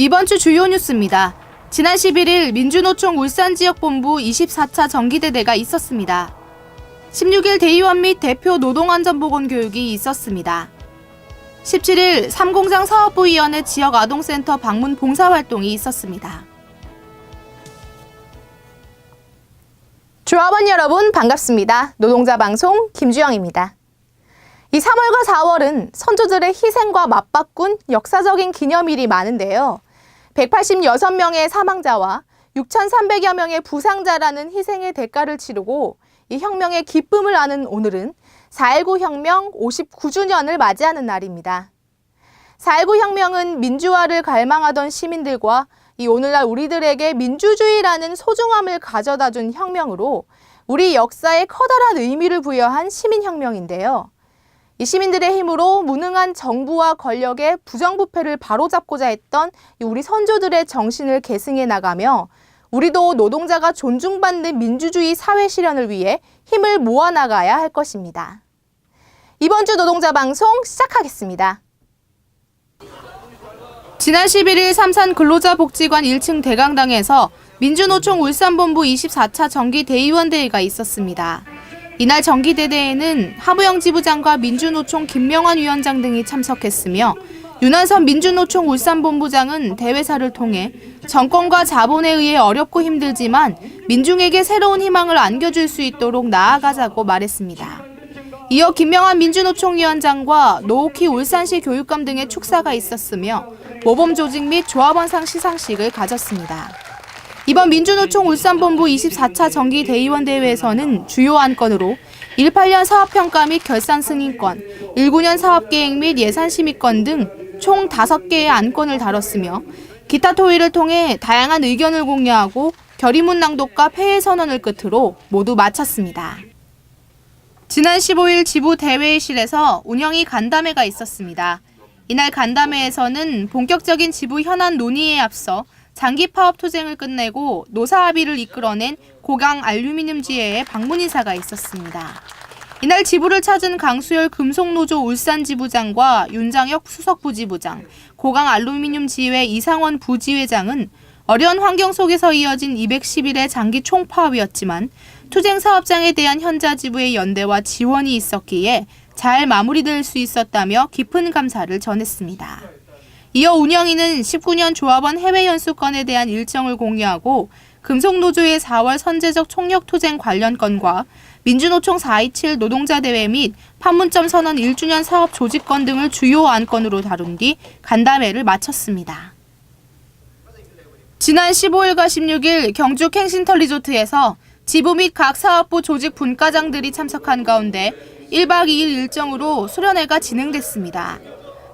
이번 주 주요 뉴스입니다. 지난 11일 민주노총 울산지역본부 24차 정기대회가 있었습니다. 16일 대의원 및 대표 노동안전보건교육이 있었습니다. 17일 삼공장 사업부위원회 지역아동센터 방문 봉사활동이 있었습니다. 조합원 여러분 반갑습니다. 노동자 방송 김주영입니다. 이 3월과 4월은 선조들의 희생과 맞바꾼 역사적인 기념일이 많은데요. 186명의 사망자와 6,300여 명의 부상자라는 희생의 대가를 치르고 이 혁명의 기쁨을 아는 오늘은 4.19 혁명 59주년을 맞이하는 날입니다. 4.19 혁명은 민주화를 갈망하던 시민들과 이 오늘날 우리들에게 민주주의라는 소중함을 가져다 준 혁명으로 우리 역사에 커다란 의미를 부여한 시민혁명인데요. 이 시민들의 힘으로 무능한 정부와 권력의 부정부패를 바로잡고자 했던 우리 선조들의 정신을 계승해 나가며 우리도 노동자가 존중받는 민주주의 사회 실현을 위해 힘을 모아나가야 할 것입니다. 이번 주 노동자 방송 시작하겠습니다. 지난 11일 삼산 근로자복지관 1층 대강당에서 민주노총 울산본부 24차 정기대의원대회가 있었습니다. 이날 정기대회에는 하부영 지부장과 민주노총 김명환 위원장 등이 참석했으며 윤한선 민주노총 울산본부장은 대회사를 통해 정권과 자본에 의해 어렵고 힘들지만 민중에게 새로운 희망을 안겨줄 수 있도록 나아가자고 말했습니다. 이어 김명환 민주노총 위원장과 노옥희 울산시 교육감 등의 축사가 있었으며 모범 조직 및 조합원상 시상식을 가졌습니다. 이번 민주노총 울산본부 24차 정기대의원대회에서는 주요 안건으로 18년 사업평가 및 결산승인권, 19년 사업계획 및 예산심의권 등 총 5개의 안건을 다뤘으며 기타 토의를 통해 다양한 의견을 공유하고 결의문 낭독과 폐회 선언을 끝으로 모두 마쳤습니다. 지난 15일 지부 대회의실에서 운영위 간담회가 있었습니다. 이날 간담회에서는 본격적인 지부 현안 논의에 앞서 장기 파업 투쟁을 끝내고 노사 합의를 이끌어낸 고강 알루미늄지회의 방문 인사가 있었습니다. 이날 지부를 찾은 강수열 금속노조 울산지부장과 윤장혁 수석부지부장, 고강 알루미늄지회 이상원 부지회장은 어려운 환경 속에서 이어진 210일의 장기 총파업이었지만 투쟁 사업장에 대한 현자 지부의 연대와 지원이 있었기에 잘 마무리될 수 있었다며 깊은 감사를 전했습니다. 이어 운영위는 19년 조합원 해외 연수건에 대한 일정을 공유하고 금속노조의 4월 선제적 총력투쟁 관련 건과 민주노총 4.27 노동자대회 및 판문점 선언 1주년 사업 조직건 등을 주요 안건으로 다룬 뒤 간담회를 마쳤습니다. 지난 15일과 16일 경주 캥신턴 리조트에서 지부 및 각 사업부 조직 분과장들이 참석한 가운데 1박 2일 일정으로 수련회가 진행됐습니다.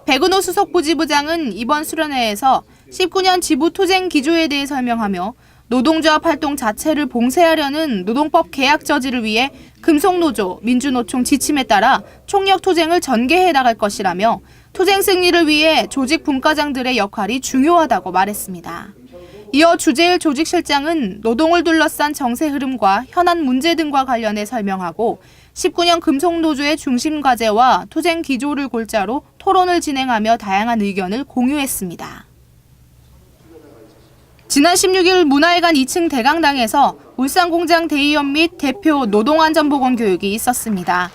백은호 수석부지부장은 이번 수련회에서 19년 지부 투쟁 기조에 대해 설명하며 노동조합 활동 자체를 봉쇄하려는 노동법 개약 저지를 위해 금속노조, 민주노총 지침에 따라 총력 투쟁을 전개해 나갈 것이라며 투쟁 승리를 위해 조직 분과장들의 역할이 중요하다고 말했습니다. 이어 주재일 조직실장은 노동을 둘러싼 정세 흐름과 현안 문제 등과 관련해 설명하고 19년 금속노조의 중심 과제와 투쟁 기조를 골자로 토론을 진행하며 다양한 의견을 공유했습니다. 지난 16일 문화회관 2층 대강당에서 울산공장 대의원 및 대표 노동안전보건교육이 있었습니다.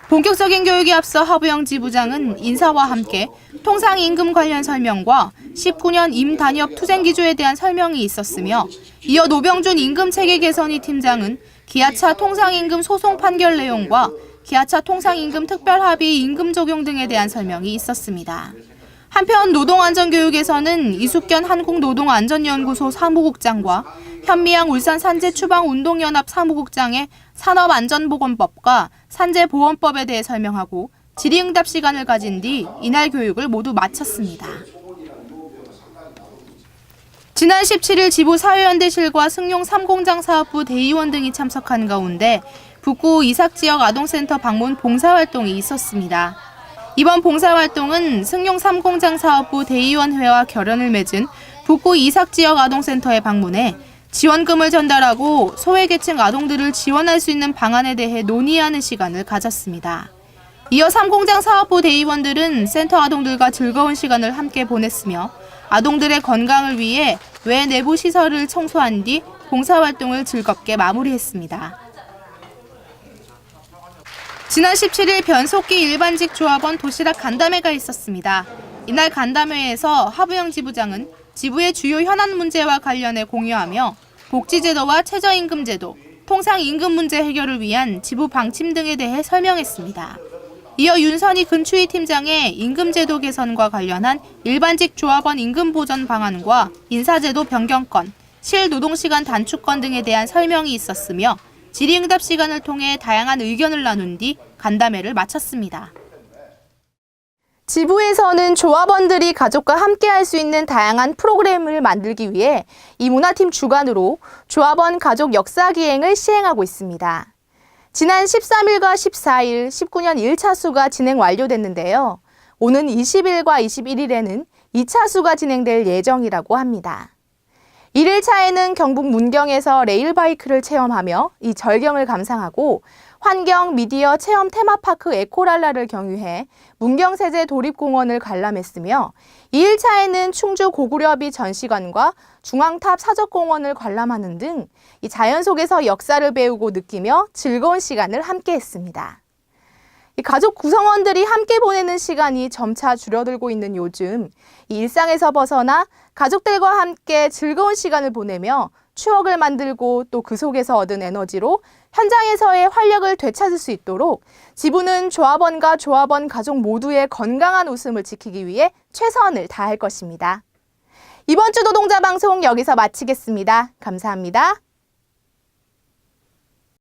본격적인 교육에 앞서 하부영 지부장은 인사와 함께 통상임금 관련 설명과 19년 임단협 투쟁기조에 대한 설명이 있었으며 이어 노병준 임금체계 개선위 팀장은 기아차 통상임금 소송 판결 내용과 기아차 통상임금 특별합의 임금 적용 등에 대한 설명이 있었습니다. 한편 노동안전교육에서는 이숙견 한국노동안전연구소 사무국장과 현미양 울산산재추방운동연합 사무국장의 산업안전보건법과 산재보건법에 대해 설명하고 질의응답 시간을 가진 뒤 이날 교육을 모두 마쳤습니다. 지난 17일 지부 사회연대실과 승용 3공장 사업부 대의원 등이 참석한 가운데 북구 이삭지역 아동센터 방문 봉사활동이 있었습니다. 이번 봉사활동은 승용 3공장 사업부 대의원회와 결연을 맺은 북구 이삭지역 아동센터에 방문해 지원금을 전달하고 소외계층 아동들을 지원할 수 있는 방안에 대해 논의하는 시간을 가졌습니다. 이어 3공장 사업부 대의원들은 센터 아동들과 즐거운 시간을 함께 보냈으며 아동들의 건강을 위해 외 내부 시설을 청소한 뒤 봉사활동을 즐겁게 마무리했습니다. 지난 17일 변속기 일반직 조합원 도시락 간담회가 있었습니다. 이날 간담회에서 하부영 지부장은 지부의 주요 현안 문제와 관련해 공유하며 복지제도와 최저임금제도, 통상임금 문제 해결을 위한 지부 방침 등에 대해 설명했습니다. 이어 윤선희 근추위 팀장의 임금제도 개선과 관련한 일반직 조합원 임금 보전 방안과 인사제도 변경권, 실노동시간 단축권 등에 대한 설명이 있었으며 질의응답 시간을 통해 다양한 의견을 나눈 뒤 간담회를 마쳤습니다. 지부에서는 조합원들이 가족과 함께 할 수 있는 다양한 프로그램을 만들기 위해 이 문화팀 주관으로 조합원 가족 역사기행을 시행하고 있습니다. 지난 13일과 14일 19년 1차수가 진행 완료됐는데요. 오는 20일과 21일에는 2차수가 진행될 예정이라고 합니다. 1일차에는 경북 문경에서 레일바이크를 체험하며 이 절경을 감상하고 환경 미디어 체험 테마파크 에코랄라를 경유해 문경세제 도립공원을 관람했으며 2일차에는 충주 고구려비 전시관과 중앙탑 사적공원을 관람하는 등 이 자연 속에서 역사를 배우고 느끼며 즐거운 시간을 함께했습니다. 이 가족 구성원들이 함께 보내는 시간이 점차 줄어들고 있는 요즘 이 일상에서 벗어나 가족들과 함께 즐거운 시간을 보내며 추억을 만들고 또 그 속에서 얻은 에너지로 현장에서의 활력을 되찾을 수 있도록 지부는 조합원과 조합원 가족 모두의 건강한 웃음을 지키기 위해 최선을 다할 것입니다. 이번 주 노동자 방송 여기서 마치겠습니다. 감사합니다.